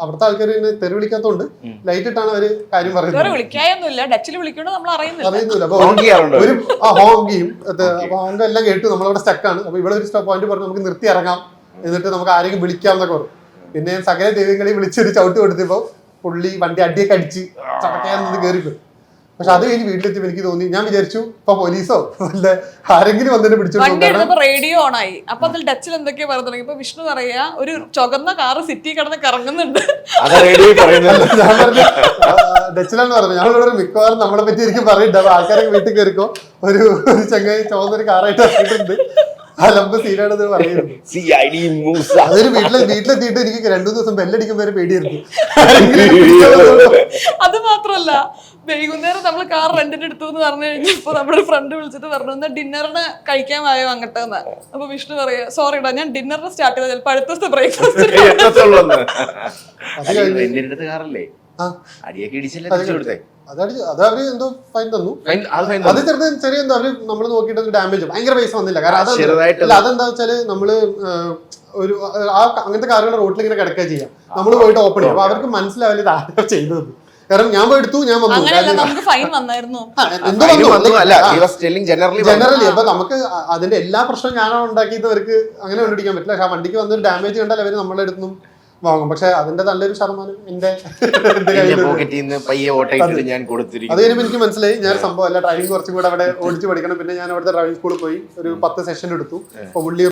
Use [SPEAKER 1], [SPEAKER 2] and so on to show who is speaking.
[SPEAKER 1] അവിടുത്തെ ആൾക്കാർ തെറി വിളിക്കാത്തോണ്ട് ലൈറ്റ് ഇട്ടാണ് അവര് കാര്യം പറയുന്നത്.
[SPEAKER 2] വിളിക്കായൊന്നുമില്ല, ഡച്ചിൽ വിളിക്കണോ നമ്മൾ
[SPEAKER 1] അറിയുന്നില്ല. അപ്പൊ ഒരു ഹോങ്കിയും അപ്പൊ ഹോങ്ക എല്ലാം കേട്ടു, നമ്മളവിടെ സ്റ്റക്കാണ്. അപ്പൊ ഇവിടെ ഒരു സ്റ്റോപ്പ് പോയിന്റ് പറഞ്ഞു നമുക്ക് നിർത്തി ഇറങ്ങാം, എന്നിട്ട് നമുക്ക് ആരെങ്കിലും വിളിക്കാം എന്നൊക്കെ പറഞ്ഞു. പിന്നെ സകല ദൈവങ്ങളെയും വിളിച്ചൊരു ചവിട്ട് കൊടുത്തപ്പോ പുള്ളി വണ്ടി അടിയൊക്കെ അടിച്ച് ചടക്കാന്ന് കയറിപ്പോയി. പക്ഷെ അത് കഴിഞ്ഞ് വീട്ടിലെത്തിയപ്പോൾ എനിക്ക് തോന്നി, ഞാൻ വിചാരിച്ചു ഇപ്പൊ പോലീസോ അല്ല ആരെങ്കിലും വന്നിട്ട് പിടിച്ചോണ്ട്
[SPEAKER 2] റേഡിയോ ഓൺ ആയി. അപ്പൊ അതിൽ ഡച്ചിൽ എന്തൊക്കെയാ പറഞ്ഞു തുടങ്ങി. ഇപ്പൊ വിഷ്ണു പറയാ ഒരു ചുവന്ന കാറ് സിറ്റി കിടന്ന് കറങ്ങുന്നുണ്ട്.
[SPEAKER 1] ഞാൻ പറഞ്ഞു ഡച്ചിലാന്ന് പറഞ്ഞു. ഞങ്ങളിവിടെ മിക്കവാറും നമ്മളെ പറ്റി എനിക്ക് പറയണ്ട. അപ്പൊ ആൾക്കാരൊക്കെ വീട്ടിൽ കയറിക്കോ, ഒരു ചങ്ങായി ചുവന്നൊരു കാറായിട്ട് ഇറങ്ങിയിട്ടുണ്ട്, അലമ്പ് സീനാണെന്ന് പറയുന്നത്. അതൊരു വീട്ടിലെത്തിയിട്ട് എനിക്ക് 2 ദിവസം ബെല്ലടിക്കുമ്പോ പേടിയായിരുന്നു.
[SPEAKER 2] അത് മാത്രല്ല, വൈകുന്നേരം നമ്മൾ കാർ റെന്റിന് എടുത്തു എന്ന് പറഞ്ഞു കഴിഞ്ഞപ്പോ നമ്മുടെ ഒരു ഫ്രണ്ട് വിളിച്ചിട്ട് പറഞ്ഞു എന്നാ ഡിന്നറിന് കഴിക്കാൻ വായോ അങ്ങോട്ടെന്ന്. അപ്പൊ വിഷ്ണു പറയാ സോറിടാ ഞാൻ ഡിന്നറിന് സ്റ്റാർട്ട് ചെയ്ത ചിലപ്പോ അടുത്ത ദിവസത്തെ ബ്രേക്ക്ഫാസ്റ്റ്. അതവര് എന്തോ ഫൈൻ തന്നു. അത് ചെറിയ എന്തോ അവര് നമ്മൾ നോക്കിയിട്ട് ഡാമേജ് ഭയങ്കര പൈസ വന്നില്ല. കാരണം അതെന്താ വെച്ചാല് നമ്മള് ഒരു അങ്ങനത്തെ കാറുകൾ റോട്ടിൽ ഇങ്ങനെ കിടക്കുക ചെയ്യാം, നമ്മൾ പോയിട്ട് ഓപ്പൺ ചെയ്യും. അപ്പൊ അവർക്ക് മനസ്സിലാവില്ല ഇത് ആരാ ചെയ്തത്. കാരണം ഞാൻ പോയി എടുത്തു, ഞാൻ വന്നു, ജനറലി. അപ്പൊ നമുക്ക് അതിന്റെ എല്ലാ പ്രശ്നവും ഞാനാണ് ഉണ്ടാക്കിയത്, അവർക്ക് അങ്ങനെ കണ്ടുപിടിക്കാൻ പറ്റില്ല. പക്ഷെ ആ വണ്ടിക്ക് വന്നൊരു ഡാമേജ് കണ്ടാൽ അവര് നമ്മളെ അടുത്തുനിന്നും വാങ്ങും. പക്ഷെ അതിന്റെ നല്ലൊരു ശതമാനം എന്റെ അത് കഴിഞ്ഞപ്പോൾ എനിക്ക് മനസ്സിലായി ഞാൻ സംഭവം അല്ല, ഡ്രൈവിംഗ് കുറച്ചും കൂടെ അവിടെ ഓടിച്ച് പഠിക്കണം. പിന്നെ ഞാൻ അവിടുത്തെ ഡ്രൈവിംഗ് സ്കൂളിൽ പോയി ഒരു 10 സെഷൻ എടുത്തു. അപ്പൊ പുള്ളി